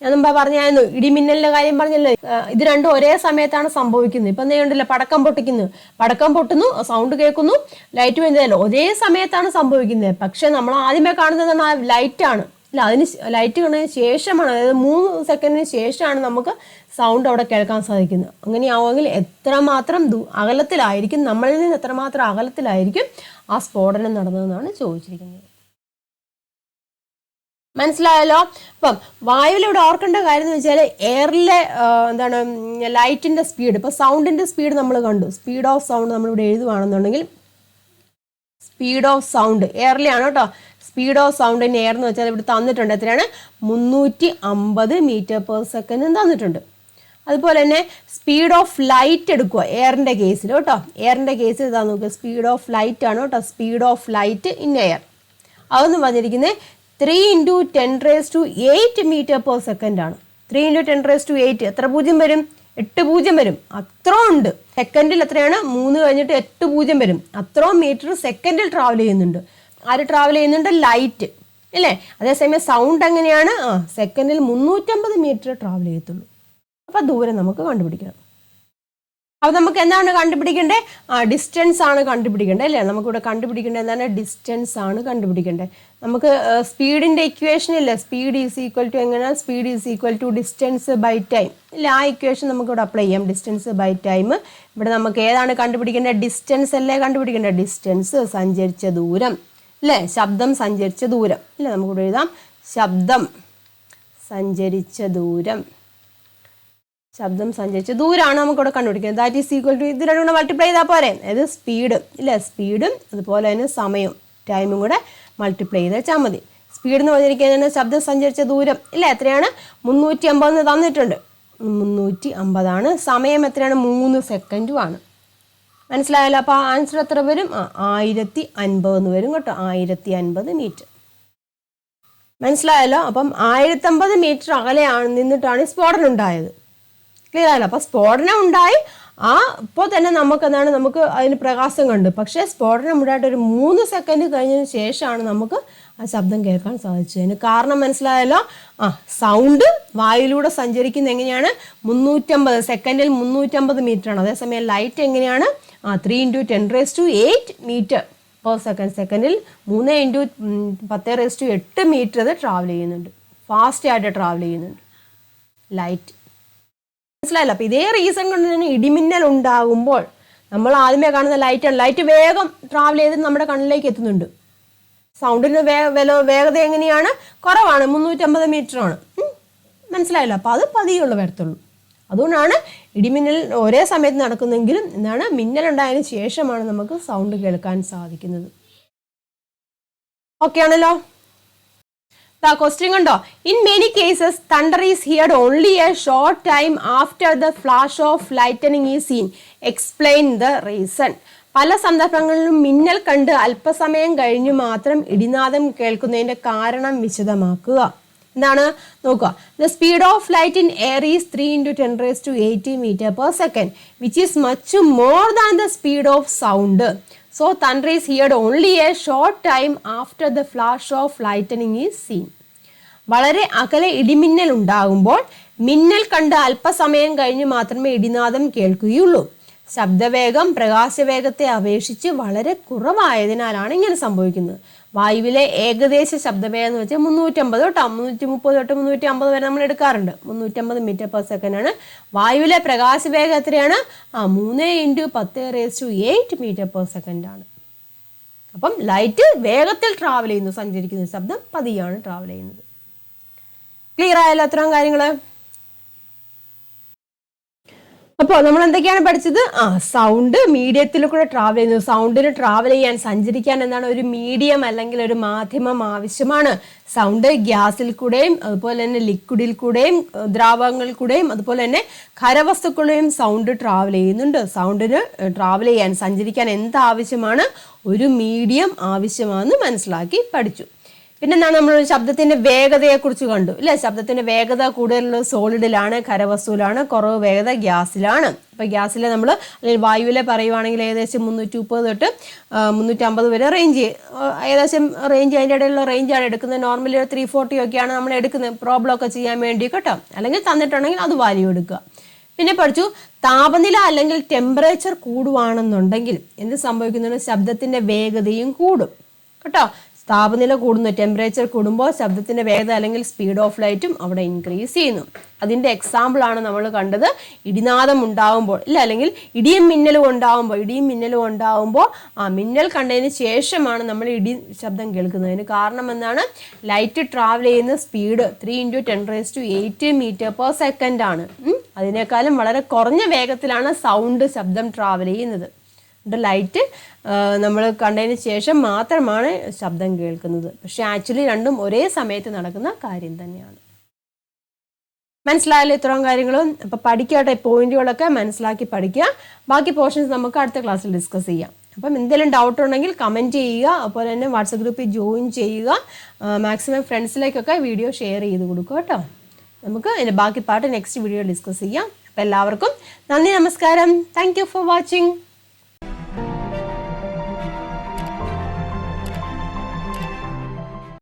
S1: ഞാൻ മുമ്പ് പറഞ്ഞായിരുന്നു, ഇടിമിന്നലിന്റെ കാര്യം പറഞ്ഞല്ലോ. ഇത് രണ്ടും ഒരേ സമയത്താണ് സംഭവിക്കുന്നത്. ഇപ്പം എന്തുണ്ടല്ലോ, പടക്കം പൊട്ടുന്നു, സൗണ്ട് കേൾക്കുന്നു, ലൈറ്റ് വരുന്നതല്ലോ, ഒരേ സമയത്താണ് സംഭവിക്കുന്നത്. പക്ഷെ നമ്മൾ ആദ്യമേ കാണുന്നതാണ് ആ ലൈറ്റാണ്. ഇല്ല, അതിന് ലൈറ്റ് കണ്ടതിന് ശേഷമാണ്, അതായത് 3 സെക്കൻഡിന് ശേഷമാണ് നമുക്ക് സൗണ്ട് അവിടെ കേൾക്കാൻ സാധിക്കുന്നത്. അങ്ങനെയാവുമെങ്കിൽ എത്രമാത്രം അകലത്തിലായിരിക്കും, നമ്മളിൽ നിന്ന് എത്രമാത്രം അകലത്തിലായിരിക്കും ആ സ്ഫോടനം നടന്നതെന്നാണ് ചോദിച്ചിരിക്കുന്നത്. മനസ്സിലായല്ലോ? അപ്പം വായുവിലൂടെ ഓർക്കേണ്ട കാര്യം എന്ന് വെച്ചാൽ എയറിലെ ലൈറ്റിൻ്റെ സ്പീഡ്, ഇപ്പോൾ സൗണ്ടിൻ്റെ സ്പീഡ് നമ്മൾ കണ്ടു. സ്പീഡ് ഓഫ് സൗണ്ട് നമ്മളിവിടെ എഴുതുവാണെന്നുണ്ടെങ്കിൽ സ്പീഡ് ഓഫ് സൗണ്ട് എയറിലെയാണ് കേട്ടോ. Speed of sound in air എന്ന് വെച്ചാൽ ഇവിടെ തന്നിട്ടുണ്ട്. എത്രയാണ്? 350 മീറ്റർ പെർ സെക്കൻഡ് തന്നിട്ടുണ്ട്. അതുപോലെ തന്നെ സ്പീഡ് ഓഫ് ലൈറ്റ് എടുക്കുക എയറിൻ്റെ കേസിൽ കേട്ടോ. എയറിൻ്റെ കേസിൽ ഇതാ നോക്കുക, സ്പീഡ് ഓഫ് ലൈറ്റ് ആണ് കേട്ടോ. Speed of light in air അതെന്ന് പറഞ്ഞിരിക്കുന്നത് 3 × 10⁸ മീറ്റർ പെർ സെക്കൻഡ് ആണ്. 3 × 10⁸ എത്ര പൂജ്യം വരും? 8 പൂജ്യം വരും. അത്ര ഉണ്ട്. സെക്കൻഡിൽ എത്രയാണ്? 3 കഴിഞ്ഞിട്ട് 8 പൂജ്യം വരും. അത്രയും മീറ്റർ സെക്കൻഡിൽ ട്രാവൽ ചെയ്യുന്നുണ്ട്. ആര് ട്രാവൽ ചെയ്യുന്നുണ്ട്? ലൈറ്റ് അല്ലേ? അതേസമയം സൗണ്ട് എങ്ങനെയാണ്? സെക്കൻഡിൽ 350 മീറ്റർ ട്രാവൽ ചെയ്യത്തുള്ളൂ. അപ്പം ദൂരം നമുക്ക് കണ്ടുപിടിക്കണം. അപ്പോൾ നമുക്ക് എന്താണ് കണ്ടുപിടിക്കേണ്ടത്? ഡിസ്റ്റൻസ് ആണ് കണ്ടുപിടിക്കേണ്ടത് അല്ലേ? നമുക്കിവിടെ കണ്ടുപിടിക്കേണ്ടത് എന്താണ്? ഡിസ്റ്റൻസ് ആണ് കണ്ടുപിടിക്കേണ്ടത്. നമുക്ക് സ്പീഡിൻ്റെ ഇക്വേഷൻ ഇല്ലേ? സ്പീഡ് ഈസ് ഈക്വൽ ടു എങ്ങനെയാണ്? Speed is equal to distance by time ഇല്ല? ആ ഇക്വേഷൻ നമുക്കിവിടെ അപ്ലൈ ചെയ്യാം. Distance by time. ഇവിടെ നമുക്ക് ഏതാണ് കണ്ടുപിടിക്കേണ്ടത്? ഡിസ്റ്റൻസ് അല്ലേ കണ്ടുപിടിക്കേണ്ടത്? ഡിസ്റ്റൻസ്, സഞ്ചരിച്ച ദൂരം അല്ലേ? ശബ്ദം സഞ്ചരിച്ച ദൂരം അല്ലേ? നമുക്കിവിടെ എഴുതാം, ശബ്ദം സഞ്ചരിച്ച ദൂരം. ശബ്ദം സഞ്ചരിച്ച ദൂരമാണ് നമുക്കിവിടെ കണ്ടുപിടിക്കുന്നത്. ദാറ്റ് ഈസ് ഈക്വൽ ടു ഇത് രണ്ടും കൂടെ മൾട്ടിപ്ലൈ ചെയ്താൽ പോരെ? അതായത് സ്പീഡ് ഇല്ലേ? സ്പീഡും അതുപോലെ തന്നെ സമയവും ടൈമും കൂടെ മൾട്ടിപ്ലൈ ചെയ്ത് വെച്ചാൽ മതി. സ്പീഡ് എന്ന് പറഞ്ഞിരിക്കുന്നത് ശബ്ദം സഞ്ചരിച്ച ദൂരം ഇല്ല? എത്രയാണ്? 350 തന്നിട്ടുണ്ട്. 350 സമയം എത്രയാണ്? 3 സെക്കൻഡുമാണ്. മനസ്സിലായല്ലോ? അപ്പോൾ ആൻസർ എത്ര വരും? 1050 എന്ന് വരും കേട്ടോ. 1050 മീറ്റർ. മനസ്സിലായല്ലോ? അപ്പം 1050 മീറ്റർ അകലെയാണ് നിന്നിട്ടാണ് സ്ഫോടനം ഉണ്ടായത്. ക്ലിയർ ആയല്ലോ? അപ്പോൾ സ്ഫോടനം ഉണ്ടായി. ഇപ്പോൾ തന്നെ നമുക്ക് അതിന് പ്രകാശം കണ്ടു. പക്ഷേ സ്ഫോടനം ഉണ്ടായിട്ട് ഒരു 3 സെക്കൻഡ് കഴിഞ്ഞതിന് ശേഷമാണ് നമുക്ക് ആ ശബ്ദം കേൾക്കാൻ സാധിച്ചത്. അതിന് കാരണം മനസ്സിലായല്ലോ? സൗണ്ട് വായുവിലൂടെ സഞ്ചരിക്കുന്ന എങ്ങനെയാണ്? 350 സെക്കൻഡിൽ 350 മീറ്ററാണ്. അതേസമയം ലൈറ്റ് എങ്ങനെയാണ്? 3 × 10⁸ മീറ്റർ പെർ സെക്കൻഡ്. സെക്കൻഡിൽ 3 × 10⁸ മീറ്റർ അത് ട്രാവൽ ചെയ്യുന്നുണ്ട്. ഫാസ്റ്റായിട്ട് ട്രാവൽ ചെയ്യുന്നുണ്ട് ലൈറ്റ്. മനസ്സിലായല്ലോ? അപ്പോൾ ഇതേ റീസൺ കൊണ്ട് തന്നെ ഇടിമിന്നൽ ഉണ്ടാകുമ്പോൾ നമ്മൾ ആദ്യമേ കാണുന്ന ലൈറ്റാണ്. ലൈറ്റ് വേഗം ട്രാവൽ ചെയ്ത് നമ്മുടെ കണ്ണിലേക്ക് എത്തുന്നുണ്ട്. സൗണ്ടിൻ്റെ വേഗത എങ്ങനെയാണ്? കുറവാണ്, 350 മീറ്ററാണ്. മനസ്സിലായല്ലോ? അപ്പോൾ അത് പതിയുള്ള വരത്തുള്ളൂ. അതുകൊണ്ടാണ് ഇടിമിന്നൽ ഒരേ സമയത്ത് നടക്കുന്നെങ്കിലും മിന്നലുണ്ടായതിന് ശേഷമാണ് നമുക്ക് സൗണ്ട് കേൾക്കാൻ സാധിക്കുന്നത്. ഓക്കെ ആണല്ലോ. ക്വസ്റ്റ്യൻ കണ്ടോ, in many cases thunder is heard only A short time after the flash of lightening is seen, explain the reason. പല സന്ദർഭങ്ങളിലും മിന്നൽ കണ്ട് അല്പസമയം കഴിഞ്ഞു മാത്രം ഇടിനാദം കേൾക്കുന്നതിന്റെ കാരണം വിശദമാക്കുക. എന്താണ് നോക്കുക, the speed of light in air is 3 × 10⁸ m/s, which is much more than the speed of sound. So thunder is heard only a short time after the flash of lightning is seen. വളരെ അകലെ ഇടിമിന്നൽ ഉണ്ടാകുമ്പോൾ മിന്നൽ കണ്ട് അല്പസമയം കഴിഞ്ഞ് മാത്രമേ ഇടിനാദം കേൾക്കുകയുള്ളൂ. ശബ്ദവേഗം പ്രകാശവേഗത്തെ അപേക്ഷിച്ച് വളരെ കുറവായതിനാലാണ് ഇങ്ങനെ സംഭവിക്കുന്നത്. വായുവിലെ ഏകദേശ ശബ്ദവേഗം എന്ന് വെച്ചാൽ 350 തൊട്ട് 330 തൊട്ട് 350 വരെ നമ്മൾ എടുക്കാറുണ്ട്. 350 m/s ആണ്. വായുവിലെ പ്രകാശവേഗം എത്രയാണ്? 3 × 10⁸ m/s ആണ്. അപ്പം ലൈറ്റ് വേഗത്തിൽ ട്രാവൽ ചെയ്യുന്നു, സഞ്ചരിക്കുന്ന ശബ്ദം പതിയാണ് ട്രാവൽ ചെയ്യുന്നത്. ക്ലിയർ ആയല്ലോ അത്രയും കാര്യങ്ങൾ? അപ്പോൾ നമ്മൾ എന്തൊക്കെയാണ് പഠിച്ചത്? സൗണ്ട് മീഡിയത്തിൽ കൂടെ ട്രാവൽ ചെയ്യുന്നു. സൗണ്ടിന് ട്രാവൽ ചെയ്യാൻ, സഞ്ചരിക്കാൻ എന്താണ്, ഒരു മീഡിയം അല്ലെങ്കിൽ ഒരു മാധ്യമം ആവശ്യമാണ്. സൗണ്ട് ഗ്യാസിൽ കൂടെയും അതുപോലെ തന്നെ ലിക്വിഡിൽ കൂടെയും ദ്രാവകങ്ങളിൽ കൂടെയും അതുപോലെ തന്നെ ഖരവസ്തുക്കളെയും സൗണ്ട് ട്രാവൽ ചെയ്യുന്നുണ്ട്. സൗണ്ടിന് ട്രാവൽ ചെയ്യാൻ, സഞ്ചരിക്കാൻ എന്താവശ്യമാണ്? ഒരു മീഡിയം ആവശ്യമാണെന്ന് മനസ്സിലാക്കി പഠിച്ചു. പിന്നെ എന്താണ്, നമ്മൾ ശബ്ദത്തിന്റെ വേഗതയെ കുറിച്ച് കണ്ടു അല്ലെ. ശബ്ദത്തിന്റെ വേഗത കൂടുതലുള്ളത് സോളിഡിലാണ്, ഖരവസ്തുവിലാണ്. കുറവ് വേഗത ഗ്യാസിലാണ്. ഇപ്പൊ ഗ്യാസിലെ നമ്മൾ അല്ലെങ്കിൽ വായുവിലെ പറയുവാണെങ്കിൽ ഏകദേശം 330 തൊട്ട് 350 വരെ റേഞ്ച്, ഏകദേശം റേഞ്ച്, അതിൻ്റെ ഇടയിലുള്ള റേഞ്ചാണ് എടുക്കുന്നത്. നോർമലി 340 ഒക്കെയാണ് നമ്മൾ എടുക്കുന്നത് പ്രോബ്ലം ഒക്കെ ചെയ്യാൻ വേണ്ടി കേട്ടോ. അല്ലെങ്കിൽ തന്നിട്ടുണ്ടെങ്കിൽ അത് വാല്യൂ എടുക്കുക. പിന്നെ പഠിച്ചു, താപനില അല്ലെങ്കിൽ ടെമ്പറേച്ചർ കൂടുവാണെന്നുണ്ടെങ്കിൽ എന്ത് സംഭവിക്കുന്നുണ്ട്? ശബ്ദത്തിന്റെ വേഗതയും കൂടും കേട്ടോ. താപനില കൂടുന്നു, ടെമ്പറേച്ചർ കൂടുമ്പോൾ ശബ്ദത്തിന്റെ വേഗത അല്ലെങ്കിൽ സ്പീഡ് ഓഫ് ലൈറ്റും അവിടെ ഇൻക്രീസ് ചെയ്യുന്നു. അതിന്റെ എക്സാമ്പിൾ ആണ് നമ്മൾ കണ്ടത്. ഇടിനാദം ഉണ്ടാവുമ്പോൾ ഇല്ല, അല്ലെങ്കിൽ ഇടിയും മിന്നലും ഉണ്ടാവുമ്പോൾ ആ മിന്നൽ കണ്ടതിന് ശേഷമാണ് നമ്മൾ ഇടി ശബ്ദം കേൾക്കുന്നതിന് കാരണം എന്താണ്? ലൈറ്റ് ട്രാവൽ ചെയ്യുന്ന സ്പീഡ് 3 × 10⁸ m/s ആണ്. അതിനേക്കാളും വളരെ കുറഞ്ഞ വേഗത്തിലാണ് സൗണ്ട് ശബ്ദം ട്രാവൽ ചെയ്യുന്നത്. ലൈറ്റ് നമ്മൾ കണ്ടതിന് ശേഷം മാത്രമാണ് ശബ്ദം കേൾക്കുന്നത്. പക്ഷെ ആക്ച്വലി രണ്ടും ഒരേ സമയത്ത് നടക്കുന്ന കാര്യം തന്നെയാണ്. മനസ്സിലായല്ലോ ഇത്രയും കാര്യങ്ങളും? അപ്പൊ പഠിക്കട്ടെ, പോയിന്റുകളൊക്കെ മനസ്സിലാക്കി പഠിക്കുക. ബാക്കി പോർഷൻസ് നമുക്ക് അടുത്ത ക്ലാസ്സിൽ ഡിസ്കസ് ചെയ്യാം. അപ്പം എന്തെങ്കിലും ഡൗട്ട് ഉണ്ടെങ്കിൽ കമൻറ്റ് ചെയ്യുക. അതുപോലെ തന്നെ വാട്സപ്പ് ഗ്രൂപ്പിൽ ജോയിൻ ചെയ്യുക. മാക്സിമം ഫ്രണ്ട്സിലേക്കൊക്കെ വീഡിയോ ഷെയർ ചെയ്ത് കൊടുക്കുക കേട്ടോ. നമുക്ക് അതിൻ്റെ ബാക്കി പാർട്ട് നെക്സ്റ്റ് വീഡിയോ ഡിസ്കസ് ചെയ്യാം. അപ്പം എല്ലാവർക്കും നന്ദി, നമസ്കാരം. Thank you for watching.